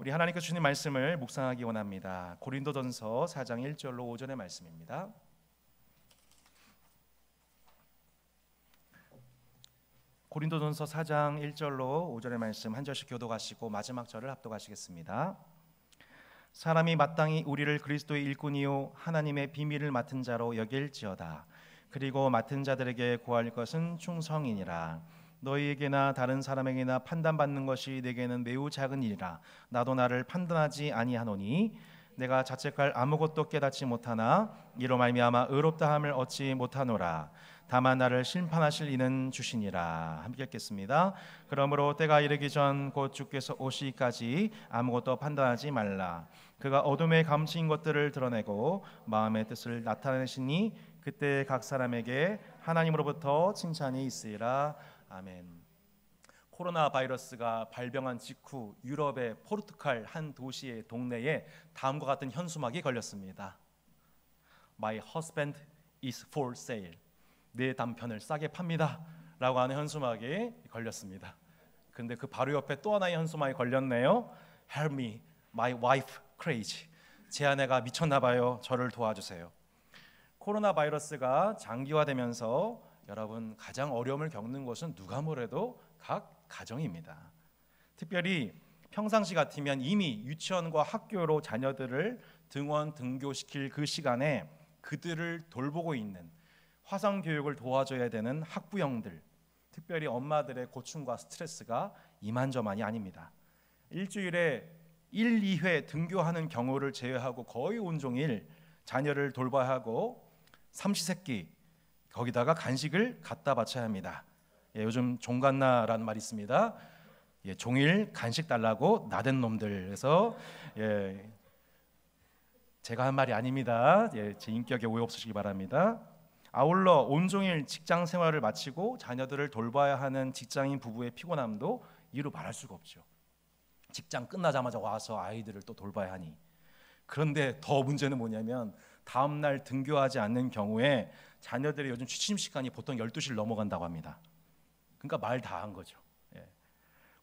우리 하나님께 주신 말씀을 묵상하기 원합니다. 고린도전서 4장 1절로 5절의 말씀입니다. 고린도전서 4장 1절로 5절의 말씀 한 절씩 교독하시고 마지막 절을 합독하시겠습니다. 사람이 마땅히 우리를 그리스도의 일꾼이요 하나님의 비밀을 맡은 자로 여길지어다. 그리고 맡은 자들에게 구할 것은 충성이니라. 너희에게나 다른 사람에게나 판단받는 것이 내게는 매우 작은 일이라. 나도 나를 판단하지 아니하노니 내가 자책할 아무것도 깨닫지 못하나 이로 말미암아 의롭다함을 얻지 못하노라. 다만 나를 심판하실 이는 주시니라. 함께 읽겠습니다. 그러므로 때가 이르기 전 곧 주께서 오시기까지 아무것도 판단하지 말라. 그가 어둠에 감추인 것들을 드러내고 마음의 뜻을 나타내시니 그때 각 사람에게 하나님으로부터 칭찬이 있으리라. 아멘. 코로나 바이러스가 발병한 직후 유럽의 포르투갈 한 도시의 동네에 다음과 같은 현수막이 걸렸습니다. My husband is for sale. 내 남편을 싸게 팝니다 라고 하는 현수막이 걸렸습니다. 근데 그 바로 옆에 또 하나의 현수막이 걸렸네요. Help me, my wife crazy. 제 아내가 미쳤나봐요. 저를 도와주세요. 코로나 바이러스가 장기화되면서 여러분 가장 어려움을 겪는 것은 누가 뭐래도 각 가정입니다. 특별히 평상시 같으면 이미 유치원과 학교로 자녀들을 등원 등교시킬 그 시간에 그들을 돌보고 있는 화상 교육을 도와줘야 되는 학부형들, 특별히 엄마들의 고충과 스트레스가 이만저만이 아닙니다. 일주일에 1, 2회 등교하는 경우를 제외하고 거의 온종일 자녀를 돌봐야 하고 삼시세끼 거기다가 간식을 갖다 바쳐야 합니다. 요즘 종갓나라는 말이 있습니다. 종일 간식 달라고 나댄 놈들. 그래서 제가 한 말이 아닙니다. 제 인격에 오해 없으시기 바랍니다. 아울러 온종일 직장 생활을 마치고 자녀들을 돌봐야 하는 직장인 부부의 피곤함도 이루 말할 수가 없죠. 직장 끝나자마자 와서 아이들을 또 돌봐야 하니. 그런데 더 문제는 뭐냐면 다음 날 등교하지 않는 경우에 자녀들의 요즘 취침 시간이 보통 12시를 넘어간다고 합니다. 그러니까 말 다 한 거죠.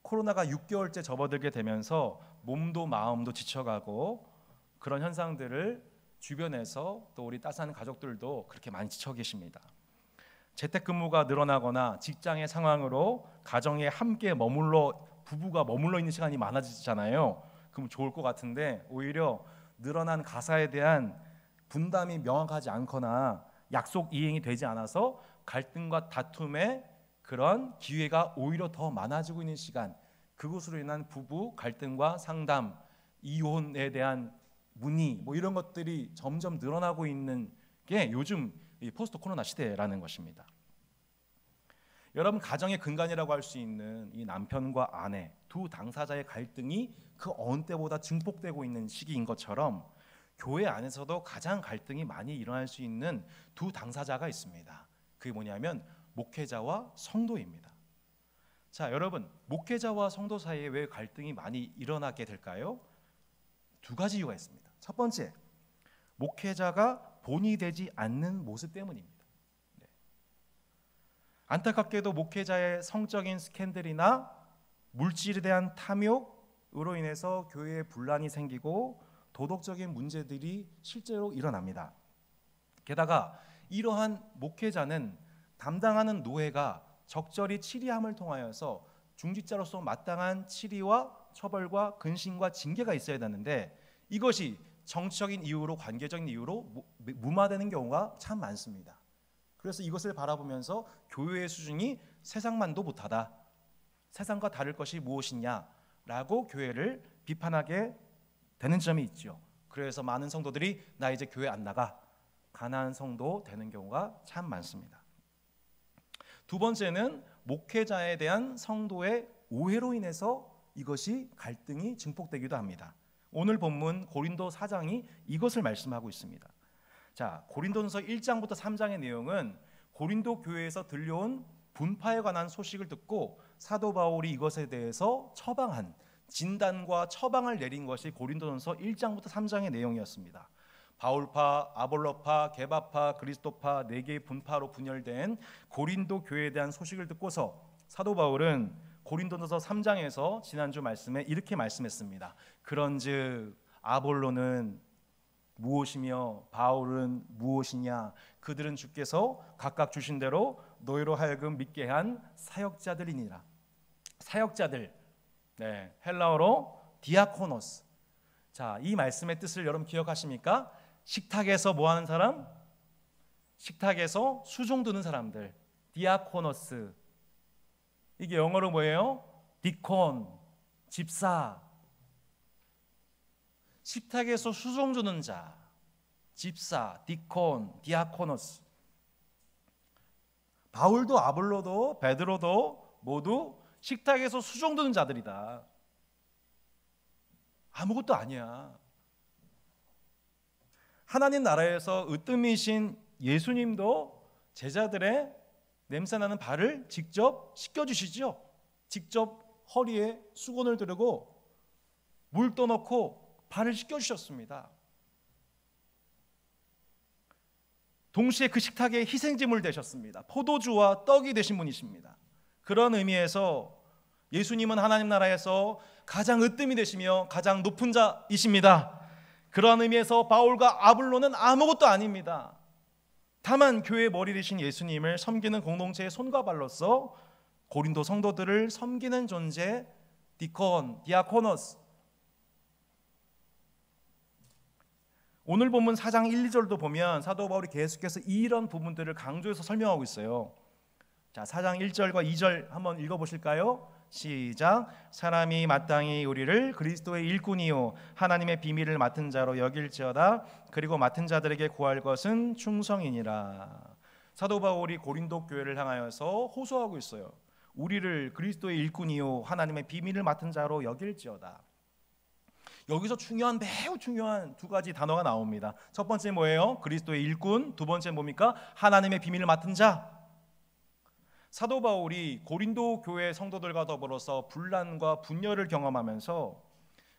코로나가 6개월째 접어들게 되면서 몸도 마음도 지쳐가고 그런 현상들을 주변에서 또 우리 따스한 가족들도 그렇게 많이 지쳐 계십니다. 재택근무가 늘어나거나 직장의 상황으로 가정에 함께 부부가 머물러 있는 시간이 많아지잖아요. 그럼 좋을 것 같은데 오히려 늘어난 가사에 대한 분담이 명확하지 않거나 약속 이행이 되지 않아서 갈등과 다툼의 그런 기회가 오히려 더 많아지고 있는 시간, 그것으로 인한 부부 갈등과 상담, 이혼에 대한 문의 이런 것들이 점점 늘어나고 있는 게 요즘 이 포스트 코로나 시대라는 것입니다. 여러분 가정의 근간이라고 할 수 있는 이 남편과 아내 두 당사자의 갈등이 그 어느 때보다 증폭되고 있는 시기인 것처럼 교회 안에서도 가장 갈등이 많이 일어날 수 있는 두 당사자가 있습니다. 그게 뭐냐면 목회자와 성도입니다. 자, 여러분 목회자와 성도 사이에 왜 갈등이 많이 일어나게 될까요? 두 가지 이유가 있습니다. 첫 번째, 목회자가 본이 되지 않는 모습 때문입니다. 안타깝게도 목회자의 성적인 스캔들이나 물질에 대한 탐욕으로 인해서 교회에 분란이 생기고 도덕적인 문제들이 실제로 일어납니다. 게다가 이러한 목회자는 담당하는 노예가 적절히 치리함을 통하여서 중직자로서 마땅한 치리와 처벌과 근신과 징계가 있어야 되는데 이것이 정치적인 이유로 관계적인 이유로 무마되는 경우가 참 많습니다. 그래서 이것을 바라보면서 교회의 수준이 세상만도 못하다. 세상과 다를 것이 무엇이냐라고 교회를 비판하게 되는 점이 있죠. 그래서 많은 성도들이 나 이제 교회 안 나가. 가난한 성도 되는 경우가 참 많습니다. 두 번째는 목회자에 대한 성도의 오해로 인해서 이것이 갈등이 증폭되기도 합니다. 오늘 본문 고린도 4장이 이것을 말씀하고 있습니다. 자, 고린도전서 1장부터 3장의 내용은 고린도 교회에서 들려온 분파에 관한 소식을 듣고 사도 바울이 이것에 대해서 처방한 진단과 처방을 내린 것이 고린도전서 1장부터 3장의 내용이었습니다. 바울파, 아볼로파, 게바파, 그리스도파 4개의 분파로 분열된 고린도 교회에 대한 소식을 듣고서 사도 바울은 고린도전서 3장에서 지난주 말씀에 이렇게 말씀했습니다. 그런즉 아볼로는 무엇이며 바울은 무엇이냐? 그들은 주께서 각각 주신 대로 너희로 하여금 믿게 한 사역자들이니라. 사역자들, 헬라어로 디아코노스. 자, 이 말씀의 뜻을 여러분 기억하십니까? 식탁에서 뭐 하는 사람? 식탁에서 수종 드는 사람들, 디아코노스. 이게 영어로 뭐예요? 디콘, 집사. 식탁에서 수종 드는 자, 집사, 디콘, 디아코노스. 바울도 아볼로도 베드로도 모두 식탁에서 수종 드는 자들이다. 아무것도 아니야. 하나님 나라에서 으뜸이신 예수님도 제자들의 냄새나는 발을 직접 씻겨주시죠. 직접 허리에 수건을 두르고 물 떠넣고 발을 씻겨주셨습니다. 동시에 그 식탁에 희생제물 되셨습니다. 포도주와 떡이 되신 분이십니다. 그런 의미에서 예수님은 하나님 나라에서 가장 으뜸이 되시며 가장 높은 자이십니다. 그런 의미에서 바울과 아볼로는 아무것도 아닙니다. 다만 교회의 머리 되신 예수님을 섬기는 공동체의 손과 발로서 고린도 성도들을 섬기는 존재, 디콘, 디아코노스. 오늘 본문 4장 1, 2절도 보면 사도 바울이 계속해서 이런 부분들을 강조해서 설명하고 있어요. 자, 4장 1절과 2절 한번 읽어보실까요? 시작. 사람이 마땅히 우리를 그리스도의 일꾼이요 하나님의 비밀을 맡은 자로 여길지어다. 그리고 맡은 자들에게 구할 것은 충성이니라. 사도 바울이 고린도 교회를 향하여서 호소하고 있어요. 우리를 그리스도의 일꾼이요 하나님의 비밀을 맡은 자로 여길지어다. 여기서 매우 중요한 두 가지 단어가 나옵니다. 첫 번째 뭐예요? 그리스도의 일꾼. 두 번째 뭡니까? 하나님의 비밀을 맡은 자. 사도 바울이 고린도 교회 성도들과 더불어서 분란과 분열을 경험하면서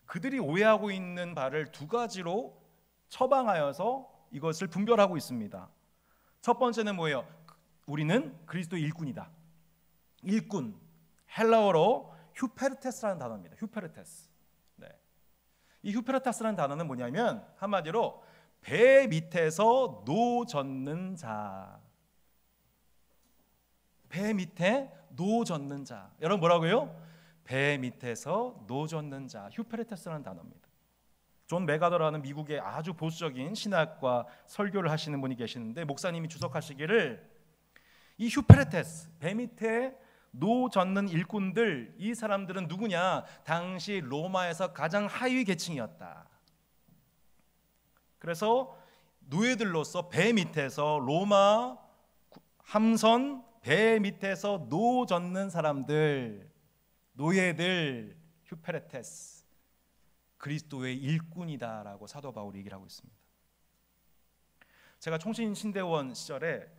그들이 오해하고 있는 바를 두 가지로 처방하여서 이것을 분별하고 있습니다. 첫 번째는 뭐예요? 우리는 그리스도의 일꾼이다. 일꾼, 헬라어로 휴페르테스라는 단어입니다. 휴페르테스. 이 휴페르테스라는 단어는 뭐냐면 한마디로 배 밑에서 노 젓는 자. 배 밑에 노 젓는 자. 여러분 뭐라고요? 배 밑에서 노 젓는 자. 휴페르테스라는 단어입니다. 존 메가더라는 미국의 아주 보수적인 신학과 설교를 하시는 분이 계시는데 목사님이 주석하시기를 이 휴페르테스, 배 밑에 노 젓는 일꾼들, 이 사람들은 누구냐? 당시 로마에서 가장 하위 계층이었다. 그래서 노예들로서 배 밑에서 로마 함선 배 밑에서 노 젓는 사람들, 노예들, 휴페르테스, 그리스도의 일꾼이다라고 사도 바울이 얘기를 하고 있습니다. 제가 총신신대원 시절에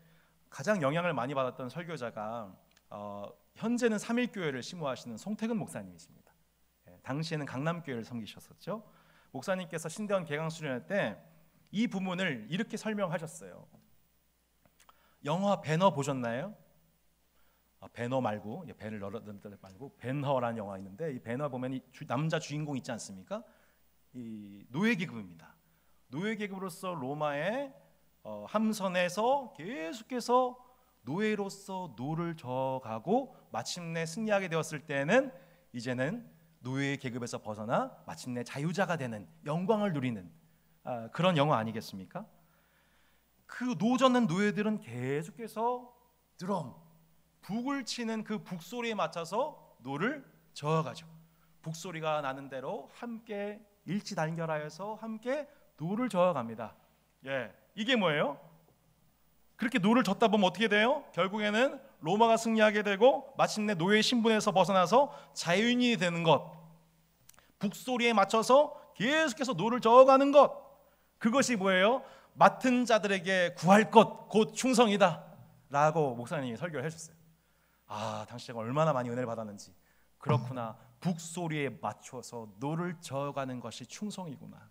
가장 영향을 많이 받았던 설교자가 현재는 삼일교회를 심호하시는 송태근 목사님이십니다. 당시에는 강남교회를 섬기셨었죠. 목사님께서 신대원 개강 수련회 때 이 부문을 이렇게 설명하셨어요. 영화 배너 보셨나요? 배너 말고, 배를 넣는 데 말고 벤허라는 영화 있는데 이 배너 보면 이 남자 주인공 있지 않습니까? 이 노예 계급입니다. 노예 계급으로서 로마의 함선에서 계속해서 노예로서 노를 저어가고 마침내 승리하게 되었을 때는 이제는 노예 계급에서 벗어나 마침내 자유자가 되는 영광을 누리는 그런 영화 아니겠습니까? 그 노 젓는 노예들은 계속해서 드럼, 북을 치는 그 북소리에 맞춰서 노를 저어가죠. 북소리가 나는 대로 함께 일치단결하여서 함께 노를 저어갑니다. 이게 뭐예요? 그렇게 노를 젓다 보면 어떻게 돼요? 결국에는 로마가 승리하게 되고 마침내 노예의 신분에서 벗어나서 자유인이 되는 것. 북소리에 맞춰서 계속해서 노를 저어가는 것. 그것이 뭐예요? 맡은 자들에게 구할 것, 곧 충성이다 라고 목사님이 설교를 해주셨어요. 당시 제가 얼마나 많이 은혜를 받았는지. 그렇구나, 북소리에 맞춰서 노를 저어가는 것이 충성이구나.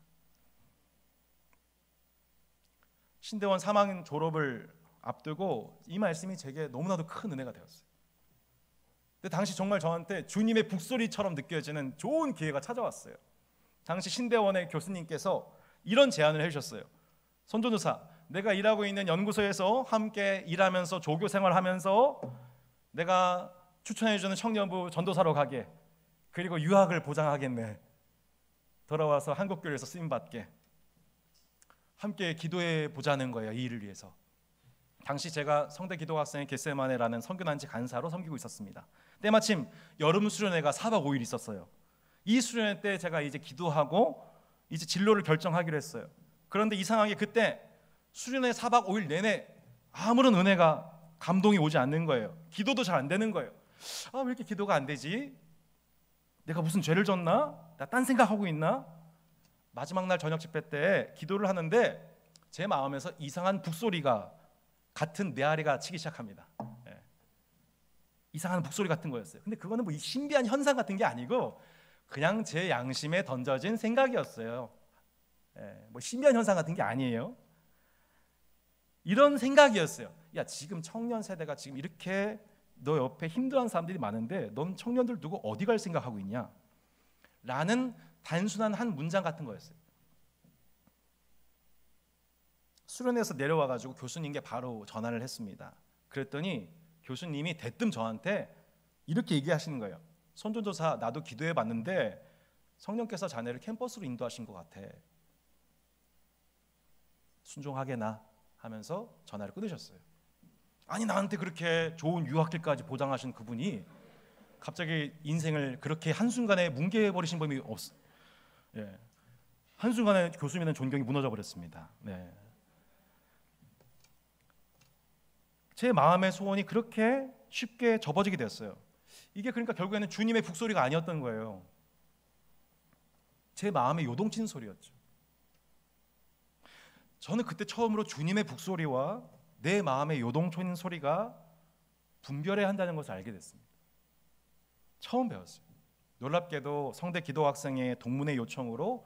신대원 3학년 졸업을 앞두고 이 말씀이 제게 너무나도 큰 은혜가 되었어요. 근데 당시 정말 저한테 주님의 북소리처럼 느껴지는 좋은 기회가 찾아왔어요. 당시 신대원의 교수님께서 이런 제안을 해주셨어요. 손전도사, 내가 일하고 있는 연구소에서 함께 일하면서 조교 생활하면서 내가 추천해주는 청년부 전도사로 가게, 그리고 유학을 보장하겠네. 돌아와서 한국교회에서 쓰임받게. 함께 기도해 보자는 거예요. 이 일을 위해서. 당시 제가 성대 기도학생의 겟세마네라는 선교단체 간사로 섬기고 있었습니다. 때마침 여름 수련회가 4박 5일 있었어요. 이 수련회 때 제가 이제 기도하고 이제 진로를 결정하기로 했어요. 그런데 이상하게 그때 수련회 4박 5일 내내 아무런 은혜가, 감동이 오지 않는 거예요. 기도도 잘 안 되는 거예요. 왜 이렇게 기도가 안 되지? 내가 무슨 죄를 졌나? 나 딴 생각하고 있나? 마지막 날 저녁 집회 때 기도를 하는데 제 마음에서 이상한 북소리가 같은 메아리가 치기 시작합니다. 이상한 북소리 같은 거였어요. 근데 그거는 뭐 신비한 현상 같은 게 아니고 그냥 제 양심에 던져진 생각이었어요. 뭐 신비한 현상 같은 게 아니에요. 이런 생각이었어요. 야, 지금 청년 세대가 지금 이렇게 너 옆에 힘들어하는 사람들이 많은데 넌 청년들 두고 어디 갈 생각하고 있냐? 라는 단순한 한 문장 같은 거였어요. 수련회에서 내려와가지고 교수님께 바로 전화를 했습니다. 그랬더니 교수님이 대뜸 저한테 이렇게 얘기하시는 거예요. 손전도사, 나도 기도해봤는데 성령께서 자네를 캠퍼스로 인도하신 것 같아. 순종하게나 하면서 전화를 끊으셨어요. 아니, 나한테 그렇게 좋은 유학길까지 보장하신 그분이 갑자기 인생을 그렇게 한순간에 뭉개버리신 분이 없어요. 한순간에 교수님의 존경이 무너져 버렸습니다. 제 마음의 소원이 그렇게 쉽게 접어지게 됐어요. 이게 그러니까 결국에는 주님의 북소리가 아니었던 거예요. 제 마음의 요동치는 소리였죠. 저는 그때 처음으로 주님의 북소리와 내 마음의 요동치는 소리가 분별해야 한다는 것을 알게 됐습니다. 처음 배웠어요. 놀랍게도 성대 기도학생의 동문회 요청으로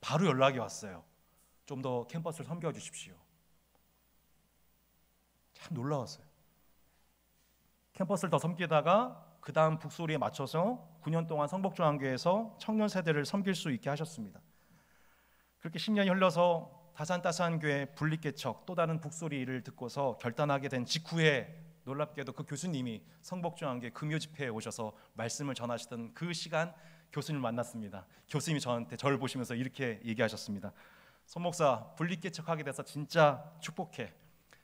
바로 연락이 왔어요. 좀 더 캠퍼스를 섬겨주십시오. 참 놀라웠어요. 캠퍼스를 더 섬기다가 그 다음 북소리에 맞춰서 9년 동안 성복중앙교회에서 청년 세대를 섬길 수 있게 하셨습니다. 그렇게 10년이 흘러서 다산따스한 교회 분립개척 또 다른 북소리를 듣고서 결단하게 된 직후에 놀랍게도 그 교수님이 성복중앙교회 금요집회에 오셔서 말씀을 전하시던 그 시간 교수님을 만났습니다. 교수님이 저를 보시면서 이렇게 얘기하셨습니다. 손 목사, 분립개척하게 돼서 진짜 축복해.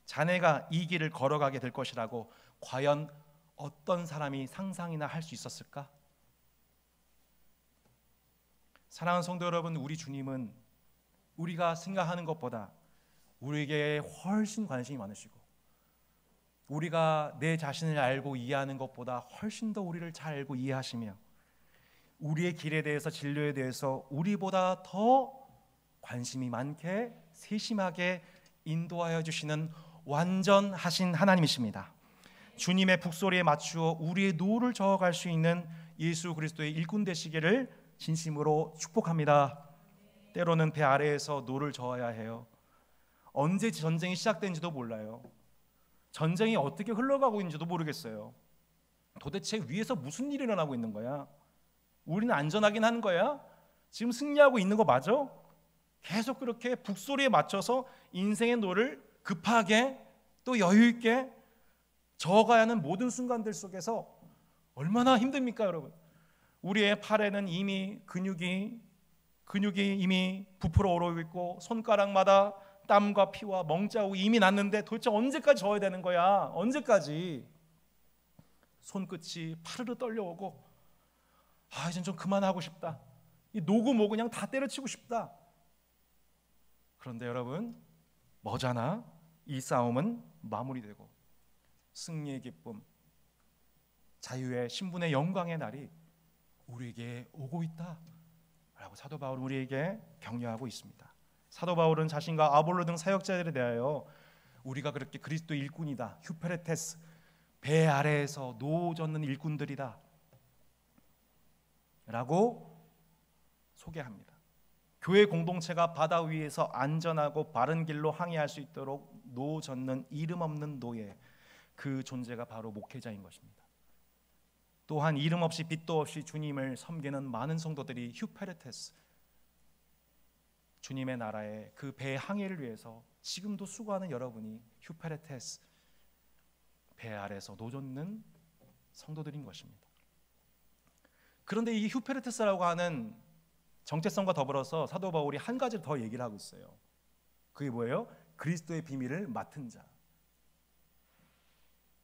자네가 이 길을 걸어가게 될 것이라고 과연 어떤 사람이 상상이나 할 수 있었을까? 사랑하는 성도 여러분, 우리 주님은 우리가 생각하는 것보다 우리에게 훨씬 관심이 많으시고 우리가 내 자신을 알고 이해하는 것보다 훨씬 더 우리를 잘 알고 이해하시며 우리의 길에 대해서, 진로에 대해서 우리보다 더 관심이 많게 세심하게 인도하여 주시는 완전하신 하나님이십니다. 주님의 북소리에 맞추어 우리의 노를 저어갈 수 있는 예수 그리스도의 일꾼 되시기를 진심으로 축복합니다. 때로는 배 아래에서 노를 저어야 해요. 언제 전쟁이 시작된지도 몰라요. 전쟁이 어떻게 흘러가고 있는지도 모르겠어요. 도대체 위에서 무슨 일이 일어나고 있는 거야? 우리는 안전하긴 한 거야? 지금 승리하고 있는 거 맞아? 계속 그렇게 북소리에 맞춰서 인생의 노를 급하게 또 여유 있게 저어가야 하는 모든 순간들 속에서 얼마나 힘듭니까, 여러분? 우리의 팔에는 이미 근육이 이미 부풀어 오르고 있고 손가락마다 땀과 피와 멍자국이 이미 났는데 도대체 언제까지 저어야 되는 거야? 언제까지? 손끝이 파르르 떨려오고 이젠 좀 그만하고 싶다. 이 노고 그냥 다 때려치고 싶다. 그런데 여러분, 머지않아 이 싸움은 마무리되고 승리의 기쁨, 자유의 신분의 영광의 날이 우리에게 오고 있다 라고 사도 바울은 우리에게 격려하고 있습니다. 사도 바울은 자신과 아볼로 등 사역자들에 대하여 우리가 그렇게 그리스도 일꾼이다, 휴페레테스, 배 아래에서 노 젓는 일꾼들이다 라고 소개합니다. 교회 공동체가 바다 위에서 안전하고 바른 길로 항해할 수 있도록 노 젓는 이름 없는 노예, 그 존재가 바로 목회자인 것입니다. 또한 이름 없이 빛도 없이 주님을 섬기는 많은 성도들이 휴페르테스, 주님의 나라의 그 배 항해를 위해서 지금도 수고하는 여러분이 휴페르테스 배 아래서 노젓는 성도들인 것입니다. 그런데 이 휴페르테스라고 하는 정체성과 더불어서 사도 바울이 한 가지를 더 얘기를 하고 있어요. 그게 뭐예요? 그리스도의 비밀을 맡은 자,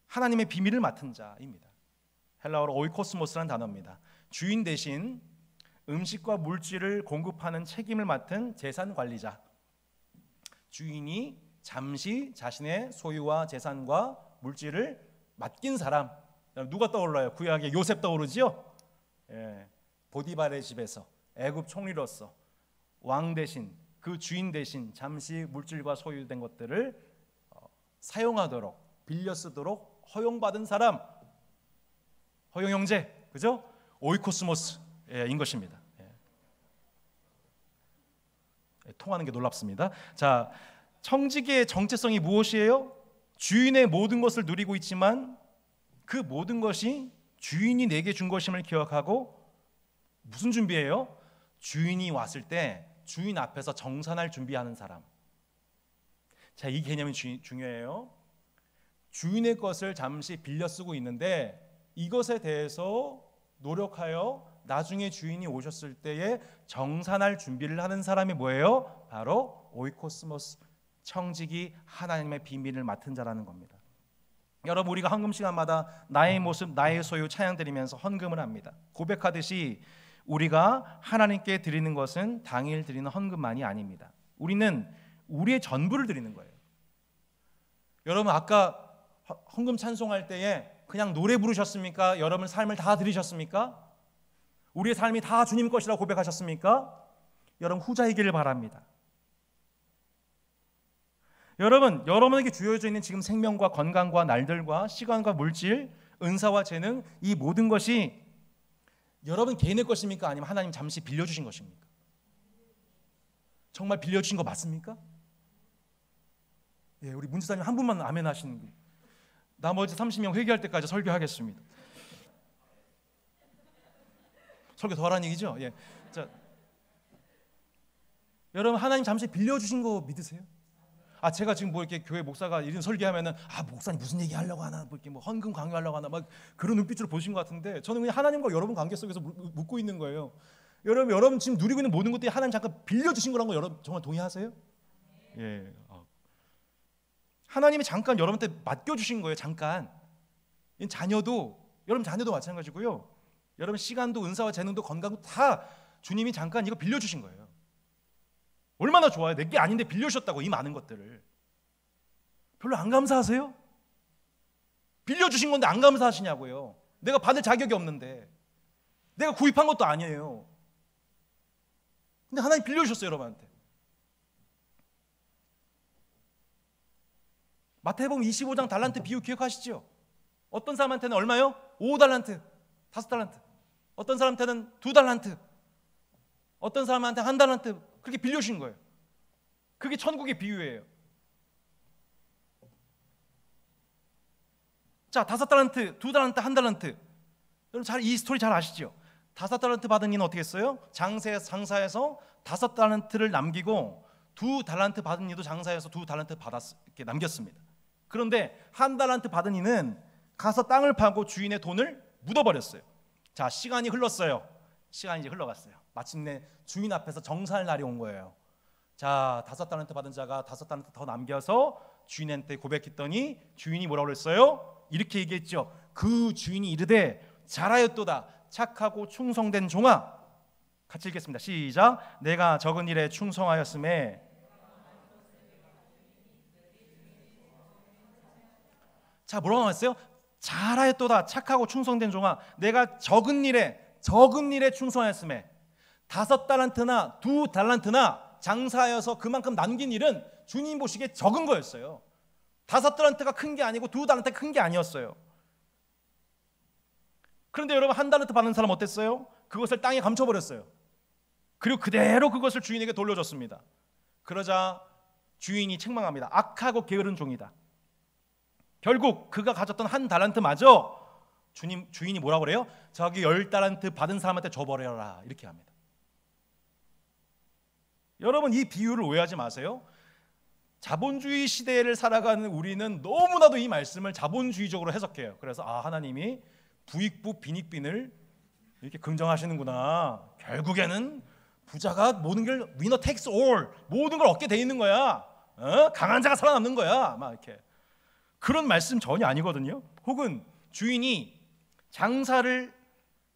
하나님의 비밀을 맡은 자입니다. 헬라어로 오이코스모스라는 단어입니다. 주인 대신 음식과 물질을 공급하는 책임을 맡은 재산 관리자, 주인이 잠시 자신의 소유와 재산과 물질을 맡긴 사람. 누가 떠올라요? 구약에 요셉 떠오르지요? 예, 보디발의 집에서 애굽 총리로서 왕 대신, 그 주인 대신 잠시 물질과 소유된 것들을 사용하도록, 빌려 쓰도록 허용받은 사람, 허용 형제, 그죠? 오이코스모스인 것입니다. 통하는 게 놀랍습니다. 자, 청지기의 정체성이 무엇이에요? 주인의 모든 것을 누리고 있지만 그 모든 것이 주인이 내게 준 것임을 기억하고 무슨 준비예요? 주인이 왔을 때 주인 앞에서 정산할 준비하는 사람. 자, 이 개념이 중요해요. 주인의 것을 잠시 빌려 쓰고 있는데 이것에 대해서 노력하여 나중에 주인이 오셨을 때에 정산할 준비를 하는 사람이 뭐예요? 바로 오이코스모스, 청지기, 하나님의 비밀을 맡은 자라는 겁니다. 여러분, 우리가 헌금 시간마다 나의 모습, 나의 소유 찬양 드리면서 헌금을 합니다. 고백하듯이 우리가 하나님께 드리는 것은 당일 드리는 헌금만이 아닙니다. 우리는 우리의 전부를 드리는 거예요. 여러분, 아까 헌금 찬송할 때에 그냥 노래 부르셨습니까? 여러분 삶을 다 드리셨습니까? 우리의 삶이 다 주님 것이라고 고백하셨습니까? 여러분, 후자이기를 바랍니다. 여러분, 여러분에게 주어져 있는 지금 생명과 건강과 날들과 시간과 물질, 은사와 재능, 이 모든 것이 여러분 개인의 것입니까? 아니면 하나님 잠시 빌려주신 것입니까? 정말 빌려주신 거 맞습니까? 예, 우리 문지사님 한 분만 아멘 하시는 거예요. 나머지 30명 회개할 때까지 설교하겠습니다. 설교 더 하라는 얘기죠? 예. 자, 여러분, 하나님 잠시 빌려주신 거 믿으세요? 제가 지금 뭐 이렇게 교회 목사가 이런 설교하면은 목사님 무슨 얘기 하려고 하나, 뭐 이렇게 뭐 헌금 강요하려고 하나, 막 그런 눈빛으로 보신 것 같은데 저는 그냥 하나님과 여러분 관계 속에서 묻고 있는 거예요. 여러분 지금 누리고 있는 모든 것들이 하나님 잠깐 빌려주신 거란 거 여러분 정말 동의하세요? 예. 하나님이 잠깐 여러분한테 맡겨주신 거예요. 잠깐. 여러분 자녀도 마찬가지고요. 여러분 시간도 은사와 재능도 건강도 다 주님이 잠깐 이거 빌려주신 거예요. 얼마나 좋아요. 내게 아닌데 빌려주셨다고, 이 많은 것들을. 별로 안 감사하세요? 빌려주신 건데 안 감사하시냐고요. 내가 받을 자격이 없는데, 내가 구입한 것도 아니에요. 근데 하나님 빌려주셨어요, 여러분한테. 마태복음 25장 달란트 비유 기억하시죠? 어떤 사람한테는 얼마요? 5달란트, 5달란트. 어떤 사람한테는 2달란트, 어떤 사람한테 1달란트. 그렇게 빌려주신 거예요. 그게 천국의 비유예요. 자, 5달란트, 2달란트, 1달란트. 여러분 이 스토리 잘 아시죠? 5달란트 받은 이는 어떻게 했어요? 장사해서 5달란트를 남기고 2달란트 받은 이도 장사해서 2달란트 이렇게 남겼습니다. 그런데 1달란트 받은 이는 가서 땅을 파고 주인의 돈을 묻어버렸어요. 자, 시간이 흘렀어요. 시간이 이제 흘러갔어요. 마침내 주인 앞에서 정산할 날이 온 거예요. 자, 5달란트 받은 자가 5달란트 더 남겨서 주인한테 고백했더니 주인이 뭐라고 그랬어요? 이렇게 얘기했죠. 그 주인이 이르되 잘하였도다 착하고 충성된 종아. 같이 읽겠습니다. 시작. 내가 적은 일에 충성하였음에. 자, 뭐라고 나왔어요? 잘하였도다 착하고 충성된 종아. 내가 적은 일에 충성하였음에. 5달란트나 2달란트나 장사하여서 그만큼 남긴 일은 주님 보시기에 적은 거였어요. 5달란트가 큰 게 아니고 2달란트가 큰 게 아니었어요. 그런데 여러분, 1달란트 받는 사람 어땠어요? 그것을 땅에 감춰버렸어요. 그리고 그대로 그것을 주인에게 돌려줬습니다. 그러자 주인이 책망합니다. 악하고 게으른 종이다. 결국 그가 가졌던 1달란트마저 주인이 뭐라고 그래요? 저기 10달란트 받은 사람한테 줘버려라 이렇게 합니다. 여러분 이 비유를 오해하지 마세요. 자본주의 시대를 살아가는 우리는 너무나도 이 말씀을 자본주의적으로 해석해요. 그래서 하나님이 부익부 빈익빈을 이렇게 긍정하시는구나. 결국에는 부자가 모든 걸 winner takes all, 모든 걸 얻게 돼 있는 거야. 강한 자가 살아남는 거야. 막 이렇게 그런 말씀 전혀 아니거든요. 혹은 주인이 장사를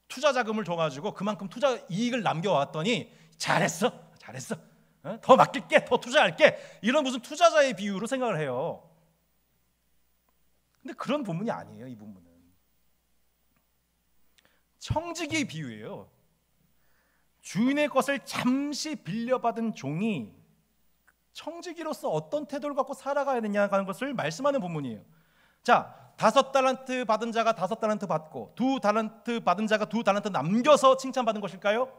투자 자금을 줘가지고 그만큼 투자 이익을 남겨왔더니 잘했어. 더 맡길게, 더 투자할게. 이런 무슨 투자자의 비유로 생각을 해요. 근데 그런 부분이 아니에요. 이 부분은 청지기의 비유예요. 주인의 것을 잠시 빌려받은 종이 청지기로서 어떤 태도를 갖고 살아가야 되냐는 것을 말씀하는 부분이에요. 자, 5달란트 받은 자가 5달란트 받고 2달란트 받은 자가 2달란트 남겨서 칭찬받은 것일까요?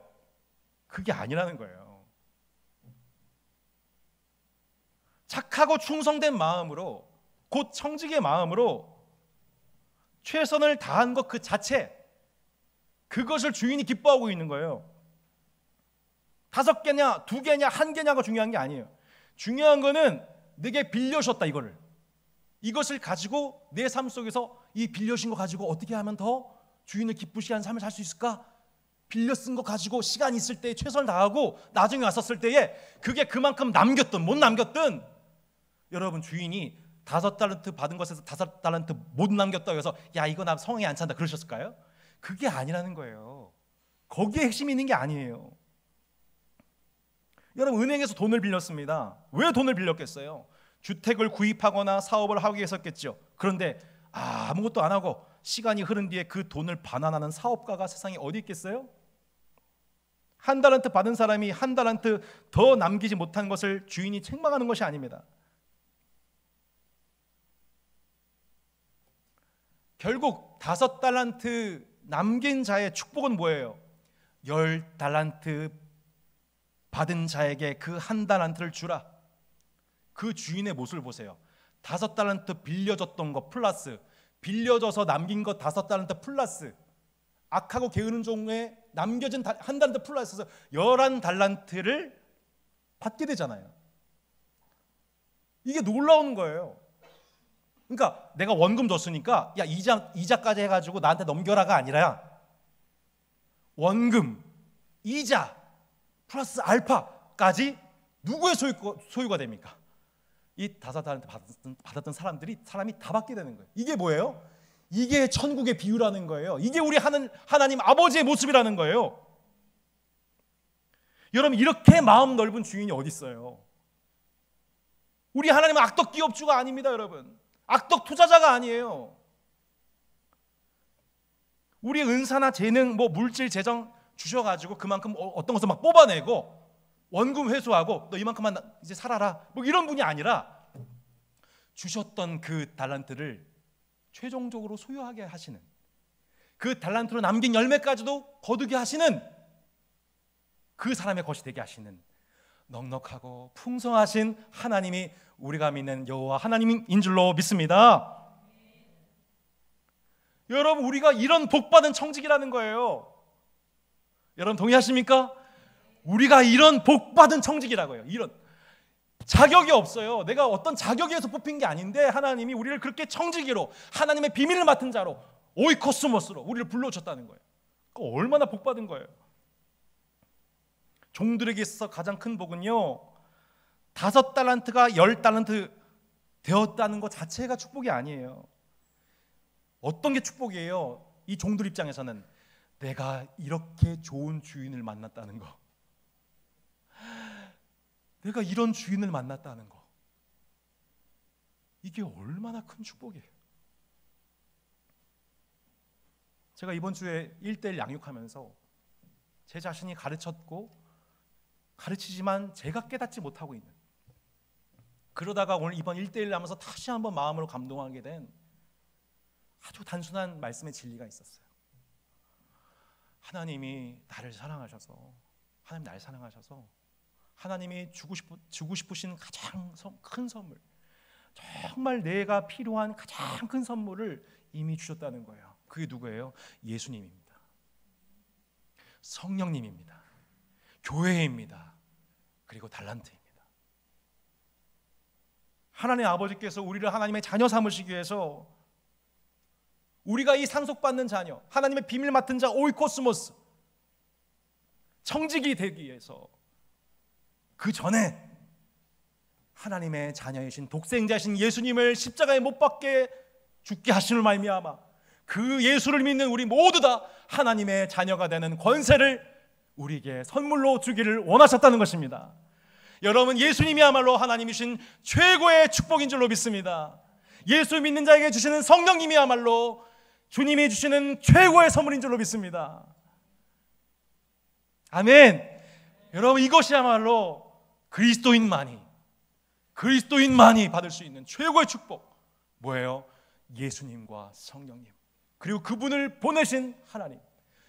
그게 아니라는 거예요. 착하고 충성된 마음으로, 곧 청지기의 마음으로 최선을 다한 것 그 자체, 그것을 주인이 기뻐하고 있는 거예요. 5개냐 2개냐 1개냐가 중요한 게 아니에요. 중요한 거는 내게 빌려줬다 이것을 가지고 내 삶 속에서 이 빌려준 거 가지고 어떻게 하면 더 주인을 기쁘시게 하는 삶을 살 수 있을까? 빌려 쓴 거 가지고 시간 있을 때 최선을 다하고 나중에 왔었을 때에 그게 그만큼 남겼든 못 남겼든, 여러분 주인이 5달란트 받은 것에서 5달란트 못 남겼다고 해서 야 이거 나 성에 안 찬다 그러셨을까요? 그게 아니라는 거예요. 거기에 핵심이 있는 게 아니에요. 여러분 은행에서 돈을 빌렸습니다. 왜 돈을 빌렸겠어요? 주택을 구입하거나 사업을 하기 위해서겠죠. 그런데 아무것도 안 하고 시간이 흐른 뒤에 그 돈을 반환하는 사업가가 세상에 어디 있겠어요? 1달란트 받은 사람이 1달란트 더 남기지 못한 것을 주인이 책망하는 것이 아닙니다. 결국 5달란트 남긴 자의 축복은 뭐예요? 10달란트 받은 자에게 그 1달란트를 주라. 그 주인의 모습을 보세요. 5달란트 빌려줬던 것 플러스 빌려줘서 남긴 것 5달란트 플러스 악하고 게으른 종에 남겨진 1달란트 플러스해서 11달란트를 받게 되잖아요. 이게 놀라운 거예요. 그러니까 내가 원금 줬으니까 야 이자까지 해가지고 나한테 넘겨라가 아니라 원금, 이자 플러스 알파까지 누구의 소유가 됩니까? 이 5달란트 받았던 사람이 다 받게 되는 거예요. 이게 뭐예요? 이게 천국의 비유라는 거예요. 이게 우리 하나님 아버지의 모습이라는 거예요. 여러분 이렇게 마음 넓은 주인이 어디 있어요? 우리 하나님은 악덕 기업주가 아닙니다, 여러분. 악덕 투자자가 아니에요. 우리 은사나 재능, 물질, 재정 주셔가지고 그만큼 어떤 것을 막 뽑아내고 원금 회수하고 너 이만큼만 이제 살아라 이런 분이 아니라 주셨던 그 달란트를 최종적으로 소유하게 하시는, 그 달란트로 남긴 열매까지도 거두게 하시는, 그 사람의 것이 되게 하시는 넉넉하고 풍성하신 하나님이 우리가 믿는 여호와 하나님인 줄로 믿습니다. 여러분 우리가 이런 복받은 청직이라는 거예요. 여러분 동의하십니까? 우리가 이런 복받은 청직이라고요. 이런 자격이 없어요. 내가 어떤 자격에서 뽑힌 게 아닌데 하나님이 우리를 그렇게 청지기로 하나님의 비밀을 맡은 자로 오이코스모스로 우리를 불러주셨다는 거예요. 그거 얼마나 복받은 거예요. 종들에게 있어서 가장 큰 복은요 5달란트가 10달란트 되었다는 것 자체가 축복이 아니에요. 어떤 게 축복이에요? 이 종들 입장에서는 내가 이렇게 좋은 주인을 만났다는 거, 내가 이런 주인을 만났다는 거, 이게 얼마나 큰 축복이에요. 제가 이번 주에 1:1 양육하면서 제 자신이 가르쳤고 가르치지만 제가 깨닫지 못하고 있는, 그러다가 오늘 이번 1:1 하면서 다시 한번 마음으로 감동하게 된 아주 단순한 말씀의 진리가 있었어요. 하나님이 나를 사랑하셔서, 하나님 나를 사랑하셔서 하나님이 주고 싶으신 가장 큰 선물, 정말 내가 필요한 가장 큰 선물을 이미 주셨다는 거예요. 그게 누구예요? 예수님입니다. 성령님입니다. 교회입니다. 그리고 달란트입니다. 하나님 아버지께서 우리를 하나님의 자녀 삼으시기 위해서 우리가 이 상속받는 자녀, 하나님의 비밀 맡은 자 오이코스모스, 청직이 되기 위해서 그 전에 하나님의 자녀이신 독생자신 예수님을 십자가에 못 박게 죽게 하심을 말미암아 그 예수를 믿는 우리 모두 다 하나님의 자녀가 되는 권세를 우리에게 선물로 주기를 원하셨다는 것입니다. 여러분, 예수님이야말로 하나님이 주신 최고의 축복인 줄로 믿습니다. 예수 믿는 자에게 주시는 성령님이야말로 주님이 주시는 최고의 선물인 줄로 믿습니다. 아멘. 여러분, 이것이야말로 그리스도인만이 받을 수 있는 최고의 축복. 뭐예요? 예수님과 성령님, 그리고 그분을 보내신 하나님,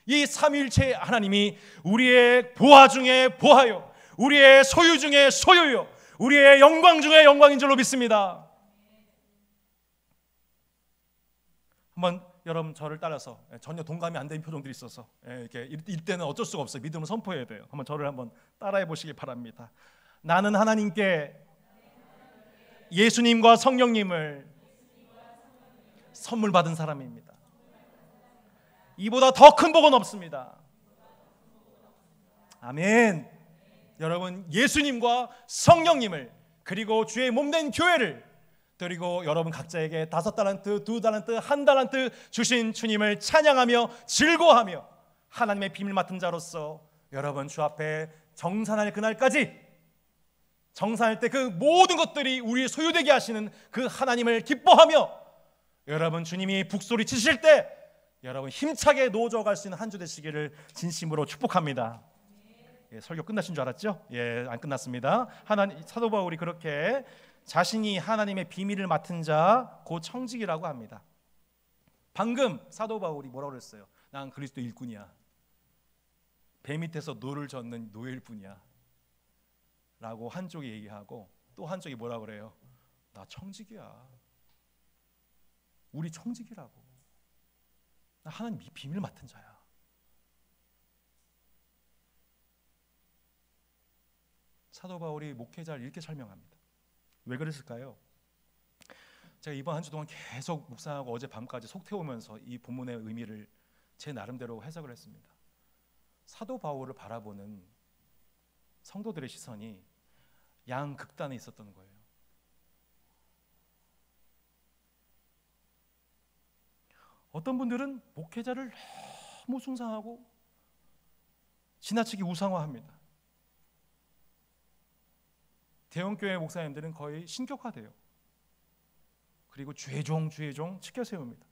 이 삼위일체 하나님이 우리의 보화 중에 보화요, 우리의 소유 중에 소유요, 우리의 영광 중에 영광인 줄로 믿습니다. 한번 여러분 저를 따라서, 전혀 동감이 안 되는 표정들이 있어서 이렇게 이때는 어쩔 수가 없어요. 믿음을 선포해야 돼요. 한번 저를 한번 따라해 보시기 바랍니다. 나는 하나님께 예수님과 성령님을 선물 받은 사람입니다. 이보다 더 큰 복은 없습니다. 아멘. 여러분, 예수님과 성령님을, 그리고 주의 몸된 교회를, 그리고 여러분 각자에게 5달란트, 2달란트, 1달란트 주신 주님을 찬양하며 즐거워하며 하나님의 비밀 맡은 자로서 여러분 주 앞에 정산할 그날까지, 정산할 때 그 모든 것들이 우리의 소유되게 하시는 그 하나님을 기뻐하며 여러분 주님이 북소리 치실 때 여러분 힘차게 노져갈 수 있는 한 주 되시기를 진심으로 축복합니다. 예, 설교 끝나신 줄 알았죠? 예, 안 끝났습니다. 사도 바울이 그렇게 자신이 하나님의 비밀을 맡은 자, 곧 청직이라고 합니다. 방금 사도 바울이 뭐라고 그랬어요? 난 그리스도 일꾼이야. 배 밑에서 노를 젓는 노예일 뿐이야 라고 한쪽이 얘기하고, 또 한쪽이 뭐라고 그래요? 나 청직이야. 우리 청직이라고. 나 하나님 비밀 맡은 자야. 사도 바울이 목회자를 이렇게 설명합니다. 왜 그랬을까요? 제가 이번 한 주 동안 계속 묵상하고 어제 밤까지 속 태우면서 이 본문의 의미를 제 나름대로 해석을 했습니다. 사도 바울을 바라보는 성도들의 시선이 양극단에 있었던 거예요. 어떤 분들은 목회자를 너무 숭상하고 지나치게 우상화합니다. 대형교회 목사님들은 거의 신격화돼요. 그리고 주의 종 치켜 세웁니다.